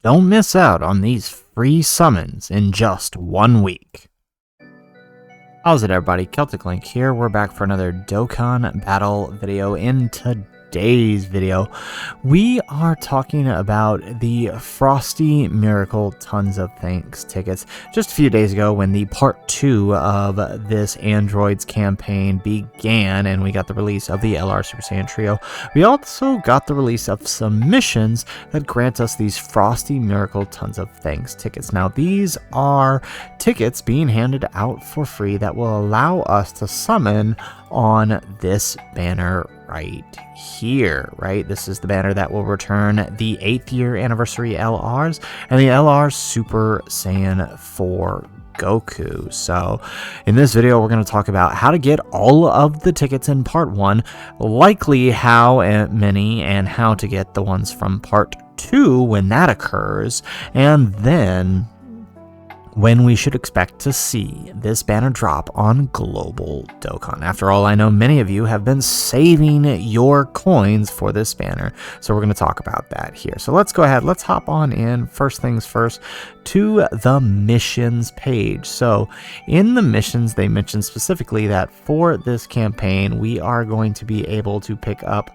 Don't miss out on these free summons in just 1 week. How's it, everybody? Celtic Link here. We're back for another Dokkan battle video. In today's video, we are talking about the Frosty Miracle Tons of Thanks tickets. Just a few days ago, when the part 2 of this Androids campaign began and we got the release of the LR Super Saiyan Trio, we also got the release of some missions that grant us these Frosty Miracle Tons of Thanks tickets. Now, these are tickets being handed out for free that will allow us to summon on this banner right here, right? This is the banner that will return the 8th year anniversary LRs and the LR Super Saiyan 4 Goku. So in this video, we're going to talk about how to get all of the tickets in part 1, likely how many, and how to get the ones from part 2 when that occurs, and then when we should expect to see this banner drop on Global Dokkan. After all, I know many of you have been saving your coins for this banner, so we're going to talk about that here. So let's go ahead, let's hop on in, first things first, to the missions page. So in the missions, they mentioned specifically that for this campaign, we are going to be able to pick up,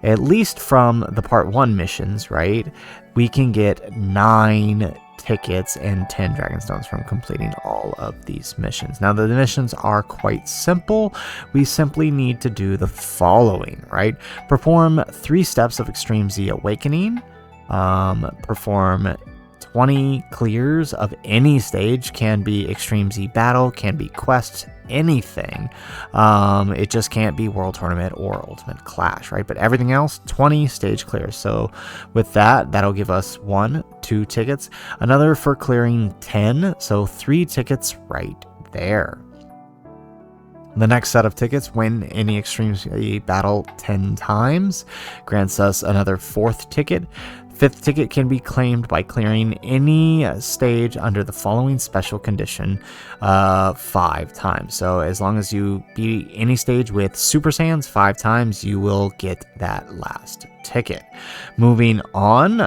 at least from the part 1 missions, right? We can get 9 tickets and 10 dragon stones from completing all of these missions. Now, the missions are quite simple. We simply need to do the following, right? Perform 3 steps of Extreme Z Awakening, perform 20 clears of any stage, can be Extreme Z Battle, can be Quest, anything. It just can't be World Tournament or Ultimate Clash, right? But everything else, 20 stage clears. So with that, that'll give us 1, 2 tickets, another for clearing 10, so 3 tickets right there. The next set of tickets, win any Extreme Z Battle 10 times, grants us another 4th ticket. 5th ticket can be claimed by clearing any stage under the following special condition 5 times. So as long as you beat any stage with Super Saiyans 5 times, you will get that last ticket. Moving on,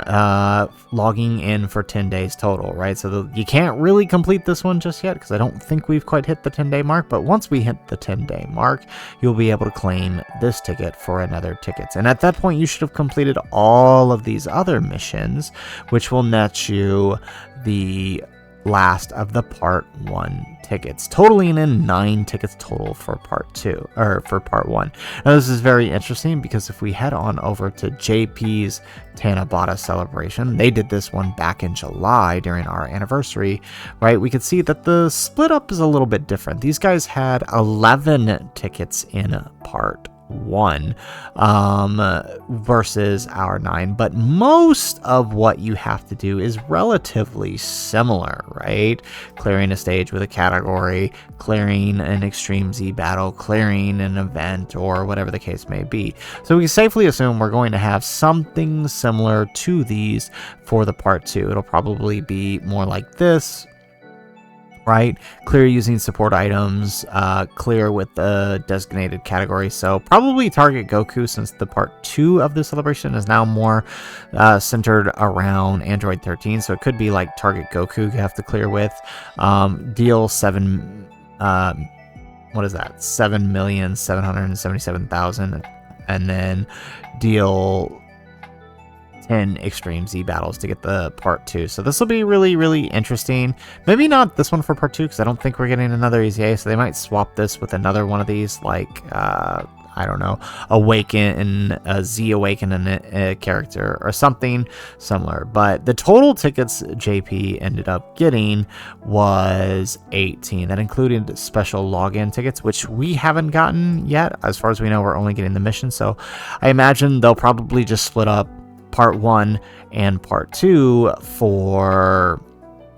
logging in for 10 days total, right? So you can't really complete this one just yet because I don't think we've quite hit the 10-day mark, but once we hit the 10-day mark, you'll be able to claim this ticket for another tickets. And at that point, you should have completed all of these other missions, which will net you the last of the part 1 tickets, totaling in 9 tickets total for part 2, or for part 1. Now, this is very interesting because if we head on over to JP's Tanabata celebration, they did this one back in July during our anniversary, right? We could see that the split up is a little bit different. These guys had 11 tickets in part 1 versus our 9, but most of what you have to do is relatively similar, right? Clearing a stage with a category, clearing an Extreme Z Battle, clearing an event, or whatever the case may be. So we can safely assume we're going to have something similar to these for the part 2. It'll probably be more like this, right? Clear using support items, clear with the designated category. So probably target Goku, since the part 2 of the celebration is now more centered around Android 13. So it could be like target Goku you have to clear with. Deal 7, what is that? 7,777,000, and then deal 10 Extreme Z battles to get the part 2. So this will be really, really interesting. Maybe not this one for part 2, because I don't think we're getting another EZA, so they might swap this with another one of these, like, I don't know, Awaken, Z Awaken a character, or something similar. But the total tickets JP ended up getting was 18. That included special login tickets, which we haven't gotten yet. As far as we know, we're only getting the mission. So I imagine they'll probably just split up part 1 and part 2 for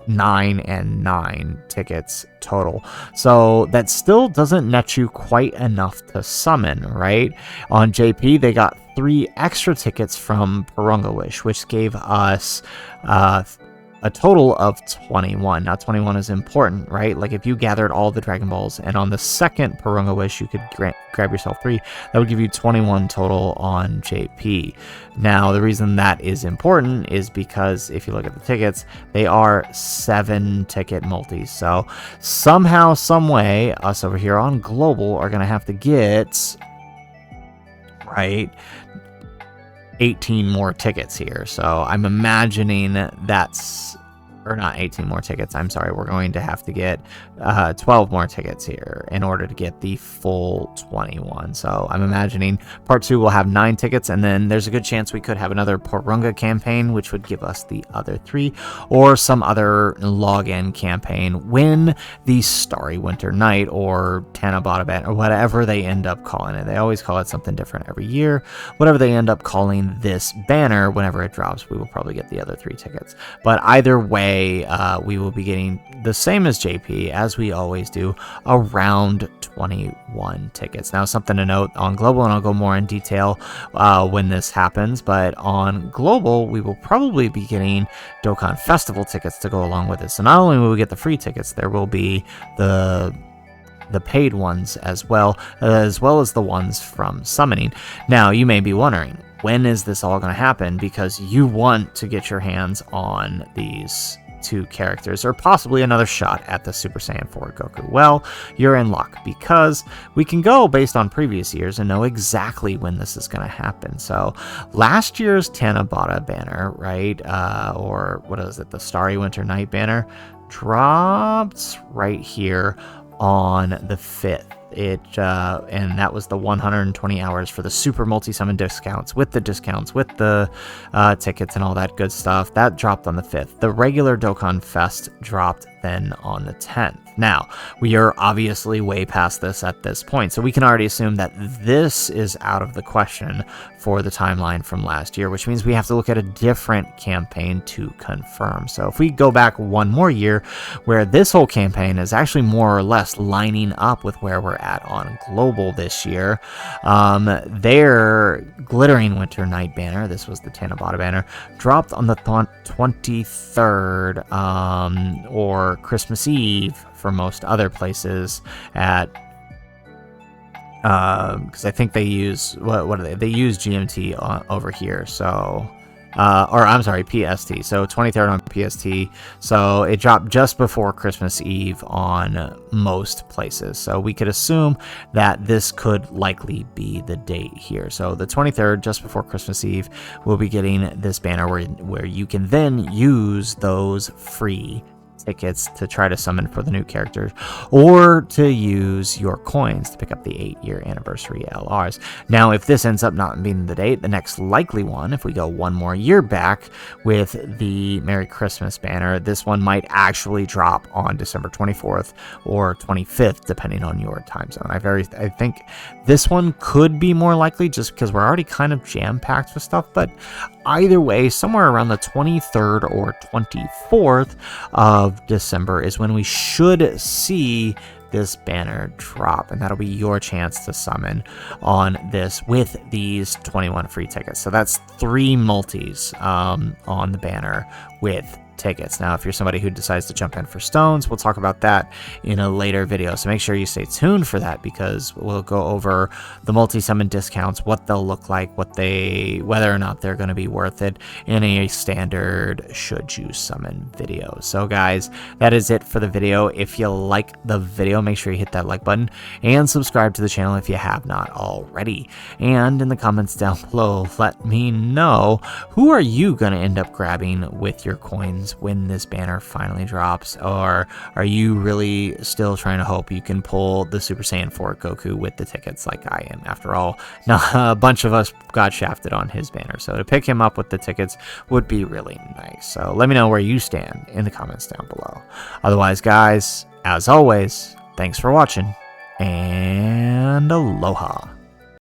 9 and 9 tickets total. So that still doesn't net you quite enough to summon, right? On JP, they got 3 extra tickets from Purunga Wish, which gave us a total of 21. Now 21 is important, right? Like if you gathered all the Dragon Balls and on the second Porunga Wish you could grab yourself 3, that would give you 21 total on JP. Now the reason that is important is because if you look at the tickets, they are 7 ticket multis. So somehow, some way, us over here on Global are going to have to get, right, 18 more tickets here. So I'm imagining that's, or not 18 more tickets, I'm sorry, we're going to have to get 12 more tickets here in order to get the full 21. So I'm imagining part 2 will have 9 tickets, and then there's a good chance we could have another Porunga campaign, which would give us the other 3, or some other login campaign when the Starry Winter Night or Tanabata Banner, or whatever they end up calling it. They always call it something different every year. Whatever they end up calling this banner, whenever it drops, we will probably get the other 3 tickets. But either way, we will be getting the same as JP, as we always do, around 21 tickets. Now, something to note on Global, and I'll go more in detail when this happens, but on Global, we will probably be getting Dokkan Festival tickets to go along with it. So not only will we get the free tickets, there will be the paid ones as well as the ones from summoning. Now, you may be wondering, when is this all going to happen? Because you want to get your hands on these 2 characters, or possibly another shot at the Super Saiyan 4 Goku. Well, you're in luck, because we can go based on previous years and know exactly when this is going to happen. So last year's Tanabata banner, right, or what is it, the Starry Winter Night banner, dropped right here on the 5th. And that was the 120 hours for the super multi-summon discounts, with the tickets and all that good stuff. That dropped on the 5th. The regular Dokkan Fest dropped then on the 10th. Now, we are obviously way past this at this point, so we can already assume that this is out of the question for the timeline from last year, which means we have to look at a different campaign to confirm. So if we go back one more year, where this whole campaign is actually more or less lining up with where we're at on Global this year, their Glittering Winter Night banner, this was the Tanabata banner, dropped on the 23rd, or Christmas Eve for most other places at, because I think they use, what are they use GMT over here, so or I'm sorry, PST, so 23rd on PST, so it dropped just before Christmas Eve on most places, so we could assume that this could likely be the date here. So the 23rd, just before Christmas Eve, we'll be getting this banner where you can then use those free tickets to try to summon for the new characters, or to use your coins to pick up the 8-year anniversary LRs. Now, if this ends up not being the date, the next likely one, if we go one more year back with the Merry Christmas banner, this one might actually drop on December 24th or 25th, depending on your time zone. I think this one could be more likely, just because we're already kind of jam-packed with stuff, but either way, somewhere around the 23rd or 24th of December is when we should see this banner drop, and that'll be your chance to summon on this with these 21 free tickets. So that's 3 multis on the banner with tickets. Now, if you're somebody who decides to jump in for stones, we'll talk about that in a later video, so make sure you stay tuned for that, because we'll go over the multi-summon discounts, what they'll look like, whether or not they're going to be worth it in a standard should you summon video. So guys, that is it for the video. If you like the video, make sure you hit that like button and subscribe to the channel if you have not already, and in the comments down below, let me know, who are you going to end up grabbing with your coins when this banner finally drops, or are you really still trying to hope you can pull the Super Saiyan 4 Goku with the tickets like I am? After all, now a bunch of us got shafted on his banner, so to pick him up with the tickets would be really nice. So let me know where you stand in the comments down below. Otherwise, guys, as always, thanks for watching, and aloha.